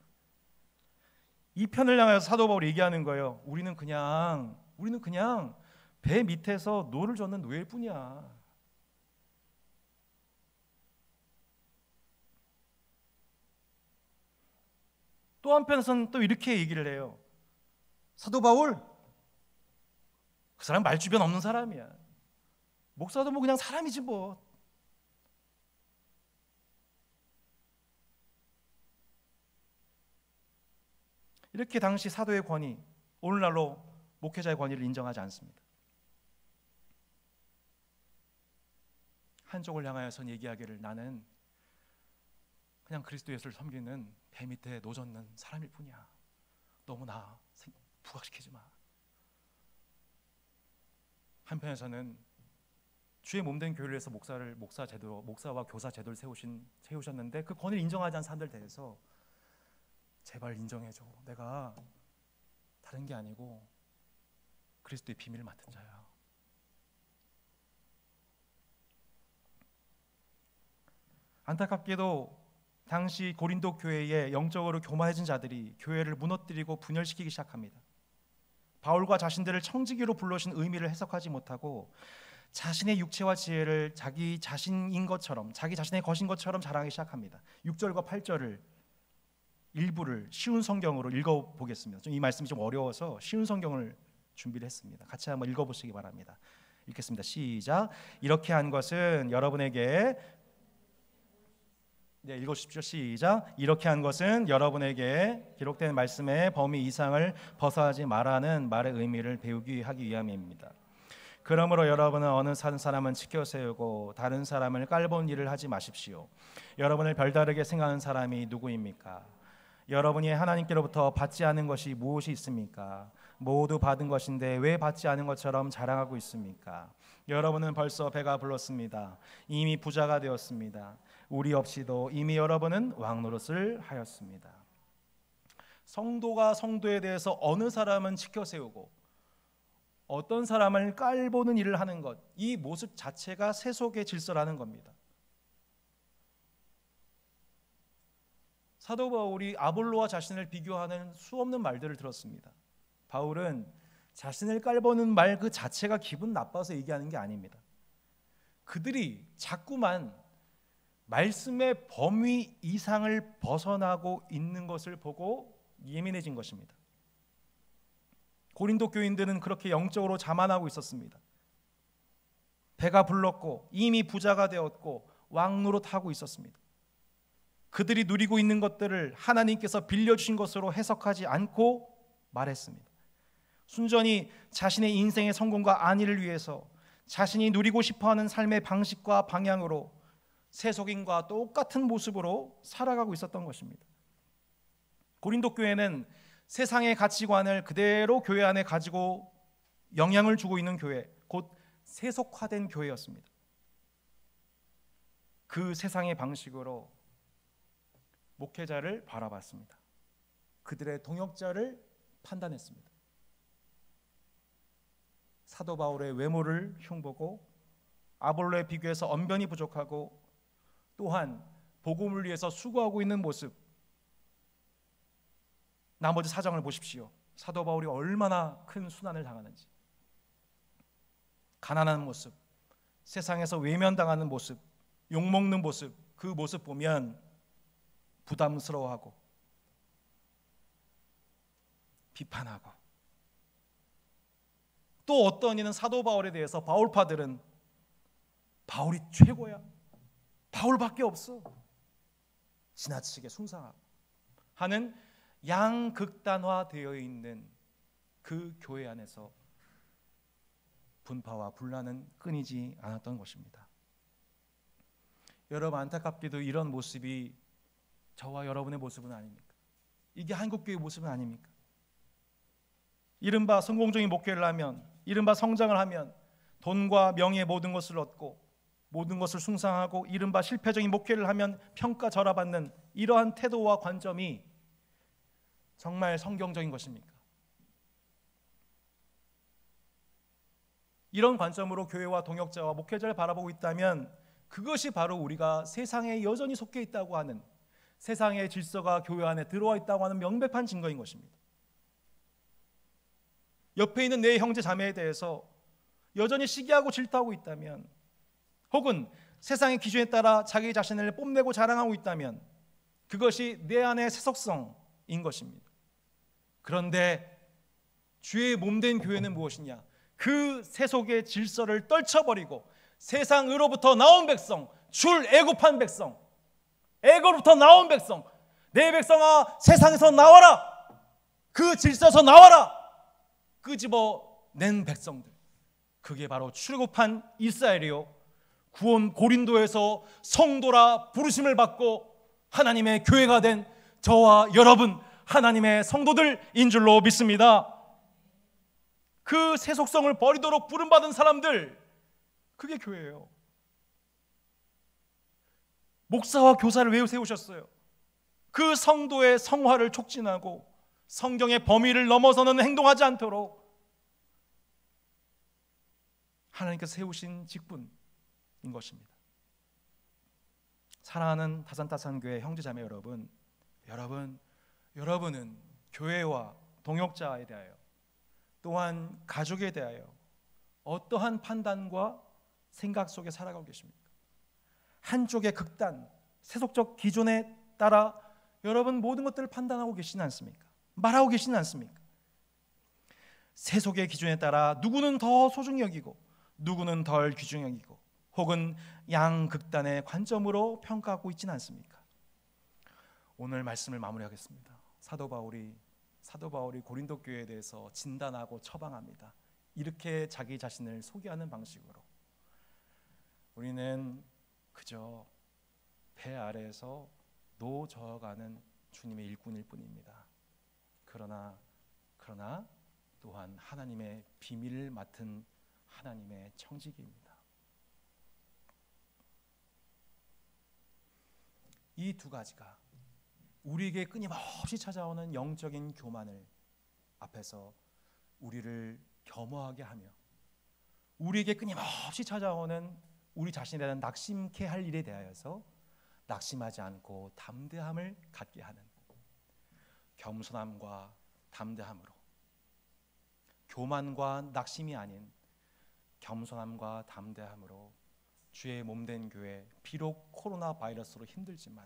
이 편을 향해서 사도 바울이 얘기하는 거예요. 우리는 그냥 배 밑에서 노를 젓는 노예일 뿐이야. 또 한편에서는 또 이렇게 얘기를 해요. 사도 바울, 그 사람 말주변 없는 사람이야. 목사도 뭐 그냥 사람이지 뭐. 이렇게 당시 사도의 권위, 오늘날로 목회자의 권위를 인정하지 않습니다. 한쪽을 향하여선 얘기하기를 나는 그냥 그리스도 예수를 섬기는 배 밑에 노젓는 사람일 뿐이야. 너무 나 부각시키지 마. 한편에서는 주의 몸된 교회를 위해서 목사와 교사 제도를 세우셨는데 그 권위를 인정하지 않은 사람들 대해서 제발 인정해줘. 내가 다른 게 아니고 그리스도의 비밀을 맡은 자야. 안타깝게도 당시 고린도 교회에 영적으로 교만해진 자들이 교회를 무너뜨리고 분열시키기 시작합니다. 바울과 자신들을 청지기로 불러신 의미를 해석하지 못하고 자신의 육체와 지혜를 자기 자신인 것처럼, 자기 자신의 것인 것처럼 자랑하기 시작합니다. 6절과 8절을 일부를 쉬운 성경으로 읽어보겠습니다. 이 말씀이 좀 어려워서 쉬운 성경을 준비를 했습니다. 같이 한번 읽어보시기 바랍니다. 읽겠습니다. 시작. 이렇게 한 것은 여러분에게 네, 읽어주십시오. 시작. 이렇게 한 것은 여러분에게 기록된 말씀의 범위 이상을 벗어나지 말라는 말의 의미를 배우기 하기 위함입니다. 그러므로 여러분은 어느 사람은 지켜 세우고 다른 사람을 깔보는 일을 하지 마십시오. 여러분을 별다르게 생각하는 사람이 누구입니까? 여러분이 하나님께로부터 받지 않은 것이 무엇이 있습니까? 모두 받은 것인데 왜 받지 않은 것처럼 자랑하고 있습니까? 여러분은 벌써 배가 불렀습니다. 이미 부자가 되었습니다. 우리 없이도 이미 여러분은 왕노릇을 하였습니다. 성도가 성도에 대해서 어느 사람은 지켜 세우고 어떤 사람을 깔보는 일을 하는 것, 이 모습 자체가 세속의 질서라는 겁니다. 사도 바울이 아볼로와 자신을 비교하는 수없는 말들을 들었습니다. 바울은 자신을 깔보는 말 그 자체가 기분 나빠서 얘기하는 게 아닙니다. 그들이 자꾸만 말씀의 범위 이상을 벗어나고 있는 것을 보고 예민해진 것입니다. 고린도 교인들은 그렇게 영적으로 자만하고 있었습니다. 배가 불렀고 이미 부자가 되었고 왕노릇하고 있었습니다. 그들이 누리고 있는 것들을 하나님께서 빌려주신 것으로 해석하지 않고 말했습니다. 순전히 자신의 인생의 성공과 안위를 위해서 자신이 누리고 싶어하는 삶의 방식과 방향으로 세속인과 똑같은 모습으로 살아가고 있었던 것입니다. 고린도 교회는 세상의 가치관을 그대로 교회 안에 가지고 영향을 주고 있는 교회, 곧 세속화된 교회였습니다. 그 세상의 방식으로 목회자를 바라봤습니다. 그들의 동역자를 판단했습니다. 사도 바울의 외모를 흉보고 아볼로에 비교해서 언변이 부족하고 또한 복음을 위해서 수고하고 있는 모습, 나머지 사정을 보십시오. 사도 바울이 얼마나 큰 순환을 당하는지. 가난한 모습, 세상에서 외면당하는 모습, 욕먹는 모습, 그 모습 보면 부담스러워하고 비판하고, 또 어떤 이는 사도 바울에 대해서 바울파들은 바울이 최고야, 바울밖에 없어, 지나치게 숭상하고 하는 양극단화되어 있는 그 교회 안에서 분파와 분란은 끊이지 않았던 것입니다. 여러분, 안타깝게도 이런 모습이 저와 여러분의 모습은 아닙니까? 이게 한국교회의 모습은 아닙니까? 이른바 성공적인 목회를 하면, 이른바 성장을 하면 돈과 명예 모든 것을 얻고 모든 것을 숭상하고, 이른바 실패적인 목회를 하면 평가 절하받는 이러한 태도와 관점이 정말 성경적인 것입니까? 이런 관점으로 교회와 동역자와 목회자를 바라보고 있다면 그것이 바로 우리가 세상에 여전히 속해 있다고 하는, 세상의 질서가 교회 안에 들어와 있다고 하는 명백한 증거인 것입니다. 옆에 있는 내 형제 자매에 대해서 여전히 시기하고 질투하고 있다면, 혹은 세상의 기준에 따라 자기 자신을 뽐내고 자랑하고 있다면 그것이 내 안의 세속성인 것입니다. 그런데 주의 몸된 교회는 무엇이냐? 그 세속의 질서를 떨쳐버리고 세상으로부터 나온 백성, 줄 애굽한 백성, 애굽으로부터 나온 백성, 내 백성아 세상에서 나와라, 그 질서에서 나와라, 끄집어낸 백성들, 그게 바로 출애굽한 이스라엘이요, 구원 고린도에서 성도라 부르심을 받고 하나님의 교회가 된 저와 여러분, 하나님의 성도들인 줄로 믿습니다. 그 세속성을 버리도록 부름받은 사람들, 그게 교회예요. 목사와 교사를 왜 세우셨어요? 그 성도의 성화를 촉진하고 성경의 범위를 넘어서는 행동하지 않도록 하나님께서 세우신 직분인 것입니다. 사랑하는 다산다산교회 형제자매 여러분, 여러분은 교회와 동역자에 대하여, 또한 가족에 대하여 어떠한 판단과 생각 속에 살아가고 계십니까? 한쪽의 극단, 세속적 기준에 따라 여러분 모든 것들을 판단하고 계시지 않습니까? 말하고 계시지 않습니까? 세속의 기준에 따라 누구는 더 소중히 여기고 누구는 덜 귀중히 여기고, 혹은 양극단의 관점으로 평가하고 있지는 않습니까? 오늘 말씀을 마무리하겠습니다. 사도 바울이 고린도 교회에 대해서 진단하고 처방합니다. 이렇게 자기 자신을 소개하는 방식으로 우리는 그저 배 아래에서 노 저어가는 주님의 일꾼일 뿐입니다. 그러나 또한 하나님의 비밀을 맡은 하나님의 청지기입니다. 이 두 가지가 우리에게 끊임없이 찾아오는 영적인 교만을 앞에서 우리를 겸허하게 하며, 우리에게 끊임없이 찾아오는 우리 자신에 대한 낙심케 할 일에 대하여서 낙심하지 않고 담대함을 갖게 하는 겸손함과 담대함으로, 교만과 낙심이 아닌 겸손함과 담대함으로 주의 몸된 교회, 비록 코로나 바이러스로 힘들지만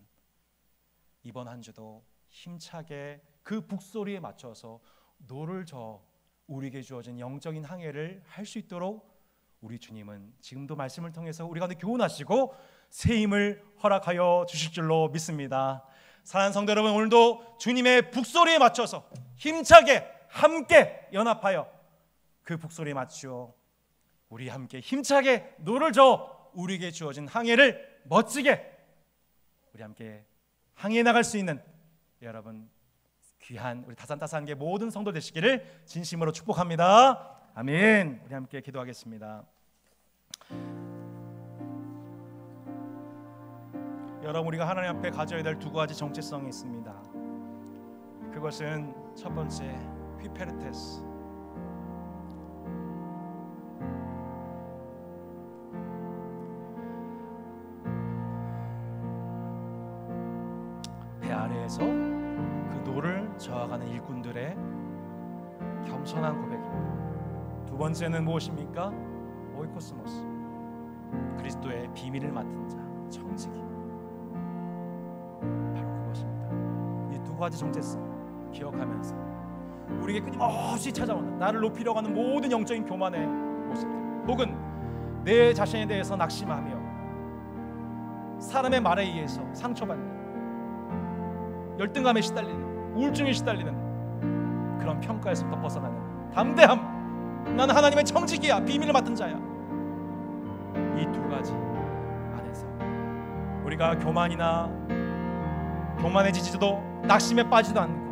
이번 한 주도 힘차게 그 북소리에 맞춰서 노를 저어 우리에게 주어진 영적인 항해를 할 수 있도록 우리 주님은 지금도 말씀을 통해서 우리 가운데 교훈하시고 새 힘을 허락하여 주실 줄로 믿습니다. 사랑하는 성도 여러분, 오늘도 주님의 북소리에 맞춰서 힘차게 함께 연합하여 그 북소리에 맞추어 우리 함께 힘차게 노를 저어 우리에게 주어진 항해를 멋지게 우리 함께 항해해 나갈 수 있는 여러분 귀한 우리 다산다산계 모든 성도 되시기를 진심으로 축복합니다. 아멘. 우리 함께 기도하겠습니다. 여러분, 우리가 하나님 앞에 가져야 될 두 가지 정체성이 있습니다. 그것은 첫 번째, 휘페르테스, 배 아래에서 그 노를 저어가는 일꾼들의 겸손한 고백입니다. 두 번째는 무엇입니까? 오이코스모스, 그리스도의 비밀을 맡은 자, 청지기. 바로 그것입니다. 이 두 가지 정체성 기억하면서 우리에게 끊임없이 찾아오는 나를 높이려고 하는 모든 영적인 교만의 모습들, 혹은 내 자신에 대해서 낙심하며 사람의 말에 의해서 상처받는, 열등감에 시달리는, 우울증에 시달리는 그런 평가에서부터 벗어나는 담대함, 나는 하나님의 청지기야, 비밀을 맡은 자야. 이 두 가지 안에서 우리가 교만해지지도 낙심에 빠지도 않고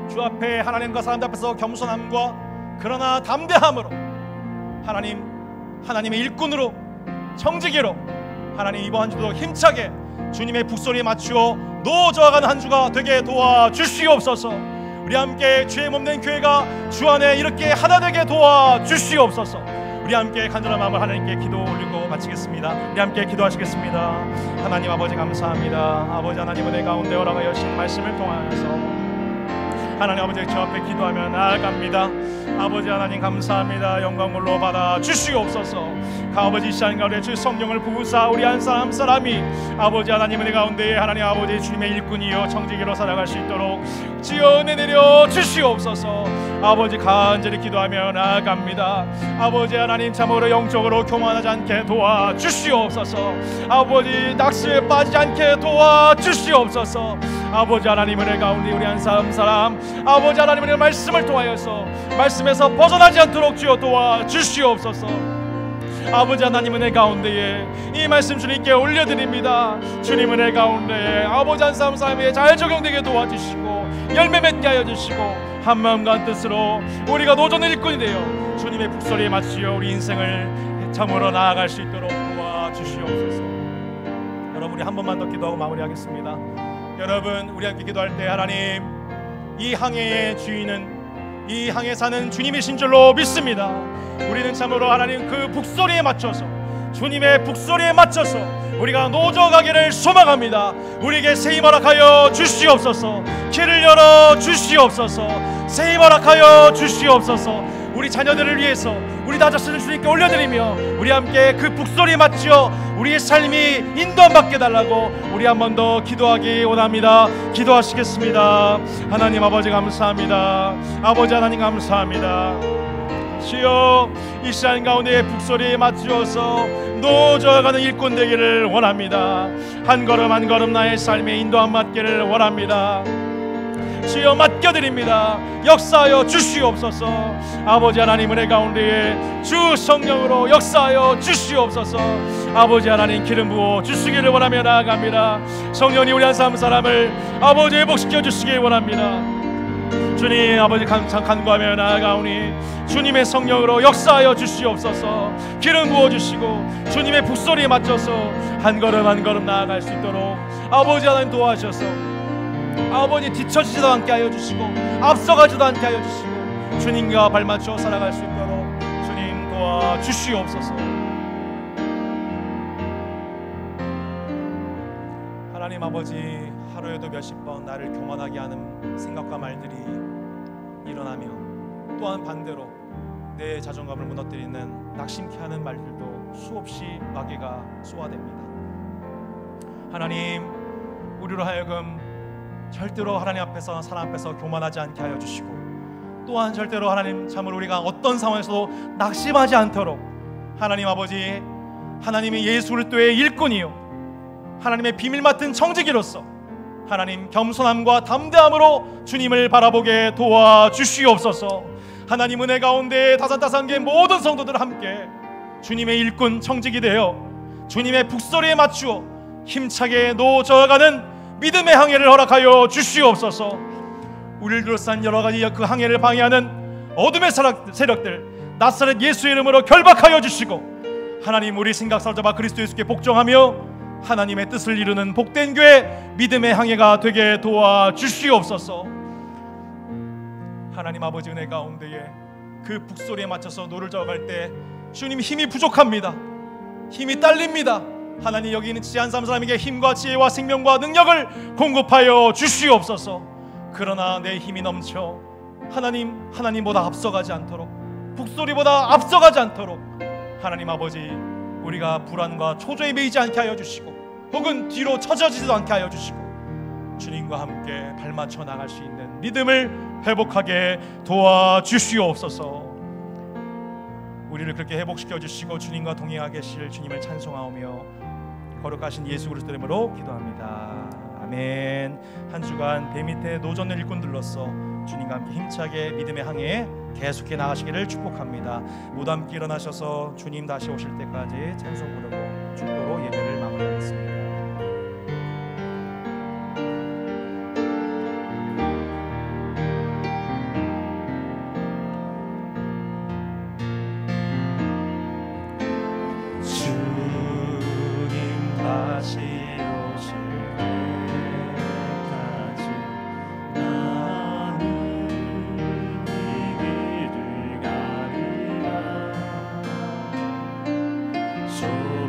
주 앞에 하나님과 사람들 앞에서 겸손함과 그러나 담대함으로 하나님의 일꾼으로, 청지기로 하나님 이번 한 주도 힘차게 주님의 북소리에 맞추어 노저어가는 한 주가 되게 도와주시옵소서. 우리 함께 주의 몸된 교회가 주 안에 이렇게 하나 되게 도와주시옵소서. 우리 함께 간절한 마음을 하나님께 기도 올리고 마치겠습니다. 우리 함께 기도하시겠습니다. 하나님 아버지 감사합니다. 아버지 하나님 은혜 가운데 허락하여 주신 말씀을 통하여서 하나님 아버지 주 앞에 기도하며 나아갑니다. 아버지 하나님 감사합니다. 영광물로 받아 주시옵소서. 아버지 이 시간과 우리의 주 성령을 부으사 우리 한 사람 한 사람이 아버지 하나님 은혜 가운데 하나님 아버지 주님의 일꾼이요 청지기로 살아갈 수 있도록 주여 은혜 내려 주시옵소서. 아버지 간절히 기도하며 나아갑니다. 아버지 하나님 참으로 영적으로 교만하지 않게 도와주시옵소서. 아버지 낙심에 빠지지 않게 도와주시옵소서. 아버지 하나님 은혜 가운데 우리 한 사람 한 사람 아버지 하나님의 말씀을 통하여서 말씀에서 벗어나지 않도록 주여 도와주시옵소서. 아버지 하나님 은혜 가운데에 이 말씀 주님께 올려드립니다. 주님 은혜 가운데에 아버지 한 사람 삶에 잘 적용되게 도와주시고 열매 맺게 하여 주시고 한 마음과 한 뜻으로 우리가 노전의 일꾼이 되어 주님의 북소리에 맞추어 우리 인생을 참으로 나아갈 수 있도록 도와주시옵소서. 여러분 우리 한 번만 더 기도하고 마무리하겠습니다. 여러분 우리 함께 기도할 때 하나님 이 항해의 주인은 이 항해 사는 주님이신 줄로 믿습니다. 우리는 참으로 하나님 그 북소리에 맞춰서 주님의 북소리에 맞춰서 우리가 노저가기를 소망합니다. 우리에게 새 힘 허락하여 주시옵소서. 길을 열어 주시옵소서. 새 힘 허락하여 주시옵소서. 우리 자녀들을 위해서 우리 나 자신을 주님께 올려드리며 우리 함께 그 북소리에 맞추어 우리의 삶이 인도함 받게 달라고 우리 한 번 더 기도하기 원합니다. 기도하시겠습니다. 하나님 아버지 감사합니다. 아버지 하나님 감사합니다. 주여 이 시간 가운데 북소리에 맞추어서 노저어가는 일꾼 되기를 원합니다. 한 걸음 한 걸음 나의 삶에 인도함 받기를 원합니다. 주여 맡겨드립니다. 역사하여 주시옵소서. 아버지 하나님 은혜 가운데에 주 성령으로 역사하여 주시옵소서. 아버지 하나님 기름 부어 주시기를 원하며 나아갑니다. 성령님 우리 한 사람을 아버지 회복시켜 주시기 원합니다. 주님 아버지 간구하며 나아가오니 주님의 성령으로 역사하여 주시옵소서. 기름 부어주시고 주님의 북소리에 맞춰서 한 걸음 한 걸음 나아갈 수 있도록 아버지 하나님 도와주셔서 아버지 뒤처지지도 않게 하여 주시고 앞서가지도 않게 하여 주시고 주님과 발맞춰 살아갈 수 있도록 주님 도와주시옵소서. 하나님 아버지 하루에도 몇십 번 나를 교만하게 하는 생각과 말들이 일어나며 또한 반대로 내 자존감을 무너뜨리는 낙심케 하는 말들도 수없이 마귀가 쏘아댑니다. 하나님 우리로 하여금 절대로 하나님 앞에서 사람 앞에서 교만하지 않게 하여 주시고 또한 절대로 하나님 참으로 우리가 어떤 상황에서도 낙심하지 않도록 하나님 아버지 하나님이 예수 그리스도의 일꾼이요 하나님의 비밀 맡은 청지기로서 하나님 겸손함과 담대함으로 주님을 바라보게 도와주시옵소서. 하나님 은혜 가운데 다산다산계 모든 성도들 함께 주님의 일꾼 청지기 되어 주님의 북소리에 맞추어 힘차게 노저어가는 믿음의 항해를 허락하여 주시옵소서. 우리를 둘러싼 여러가지 그 항해를 방해하는 어둠의 세력들 나사렛 예수의 이름으로 결박하여 주시고 하나님 우리 생각 사로잡아 그리스도 예수께 복종하며 하나님의 뜻을 이루는 복된 교회 믿음의 항해가 되게 도와주시옵소서. 하나님 아버지 은혜 가운데에 그 북소리에 맞춰서 노를 저어갈 때 주님 힘이 부족합니다. 힘이 딸립니다. 하나님 여기 있는 지한 사람에게 힘과 지혜와 생명과 능력을 공급하여 주시옵소서. 그러나 내 힘이 넘쳐 하나님보다 앞서가지 않도록 북소리보다 앞서가지 않도록 하나님 아버지 우리가 불안과 초조에 매이지 않게 하여 주시고 혹은 뒤로 처져지지도 않게 하여 주시고 주님과 함께 발맞춰 나갈 수 있는 믿음을 회복하게 도와주시옵소서. 우리를 그렇게 회복시켜 주시고 주님과 동행하게 하실 주님을 찬송하오며 거룩하신 예수 그리스도 이름으로 기도합니다. 아멘. 한 주간 배 밑에 노전을 일꾼들로서 주님과 함께 힘차게 믿음의 항해에 계속해 나가시기를 축복합니다. 무다 함께 일어나셔서 주님 다시 오실 때까지 찬송 부르고 축도로 예배를 마무리하겠습니다. 주님 다시 오실 때까지 나는 이 길을 가리라. 좁은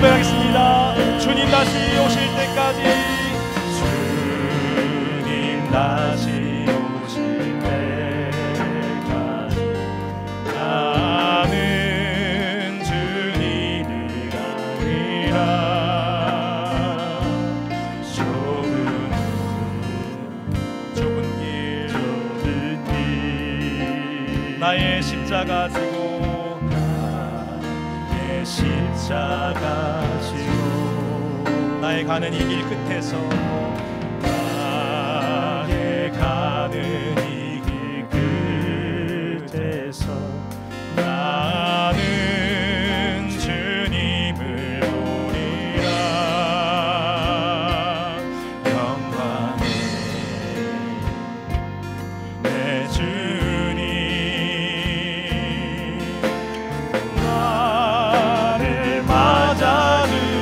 고백하겠습니다. 주님 다시 오실 때까지, 주님 다시 오실 때까지 나는 주님을 아니라 좁은 길 나의 십자가 지고 십자가 지고 나의 가는 이 길 끝에서, 나의 가는 이 길 끝에서 나는 주님을 보리라. 영광의 내 주님 나를 맞아주시니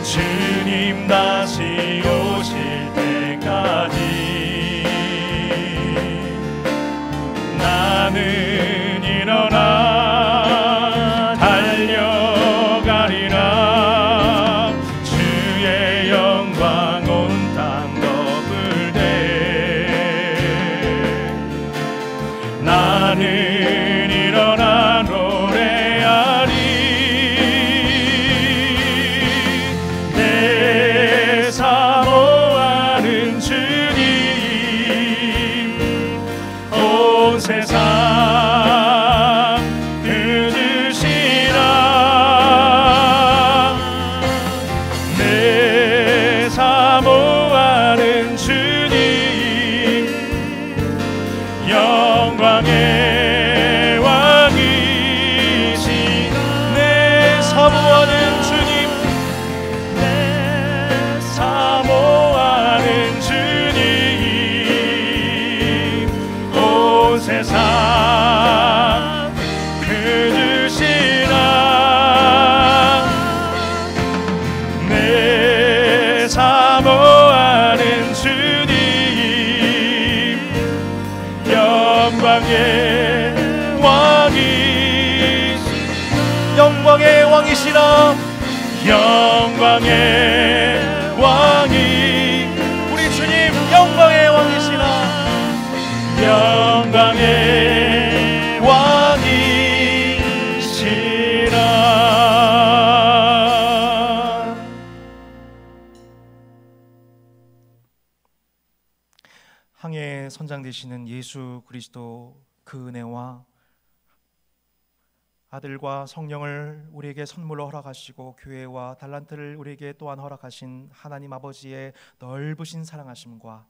주님 다시 오실 때까지 나는 일어나 달려가리라. 주의 영광 온 땅 덮을 때 나는 일어나 노래하리. 내 사모하는 주님 온 세상 그 주시라. 내 사모하는 주님 영광의 왕이시. 내 사모하는 주님, 내 사모하는 주님 온 세상 그 주시라. 내 사모하는 주님 영광의 왕이시. 영광의 왕이시라. 영광의 왕이 우리 주님 영광의 왕이시라. 영광의 왕이시라. 항해의 선장 되시는 예수 그리스도 그 은혜와 아들과 성령을 우리에게 선물로 허락하시고 교회와 달란트를 우리에게 또한 허락하신 하나님 아버지의 넓으신 사랑하심과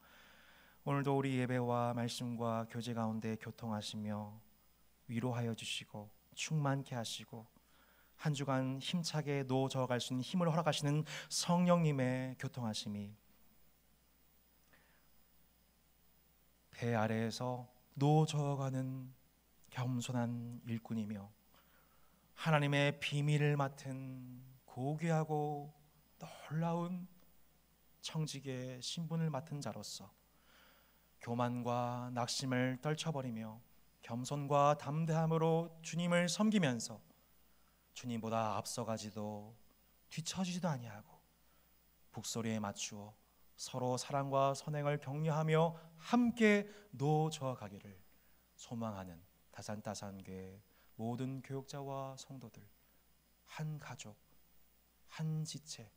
오늘도 우리 예배와 말씀과 교제 가운데 교통하시며 위로하여 주시고 충만케 하시고 한 주간 힘차게 노저어갈 수 있는 힘을 허락하시는 성령님의 교통하심이 배 아래에서 노저어가는 겸손한 일꾼이며 하나님의 비밀을 맡은 고귀하고 놀라운 청직의 신분을 맡은 자로서 교만과 낙심을 떨쳐버리며 겸손과 담대함으로 주님을 섬기면서 주님보다 앞서가지도 뒤처지지도 아니하고 북소리에 맞추어 서로 사랑과 선행을 격려하며 함께 노저어가기를 소망하는 다산다산교회 모든 교육자와 성도들, 한 가족, 한 지체,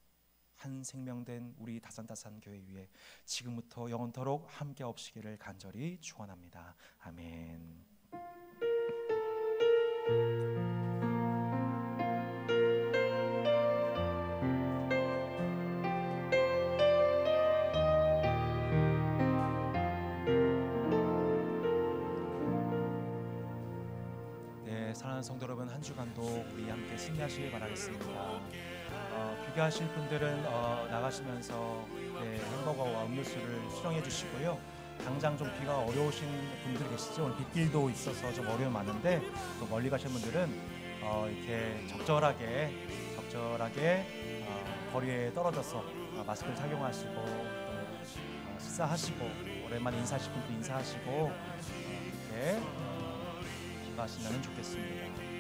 한 생명된 우리 다산다산교회 위에 지금부터 영원토록 함께 없으기를 간절히 축원합니다. 아멘. 사랑하는 성도 여러분, 한 주간도 우리 함께 승리하시길 바라겠습니다. 귀가하실 분들은 나가시면서 햄버거와 음료수를 수령해 주시고요. 당장 좀 비가 어려우신 분들이 계시죠. 오늘 빗길도 있어서 좀 어려움이 많은데 또 멀리 가신 분들은 이렇게 적절하게 거리에 떨어져서 마스크를 착용하시고 또 식사하시고 오랜만에 인사하실 분도 인사하시고 이렇게 하시면 좋겠습니다.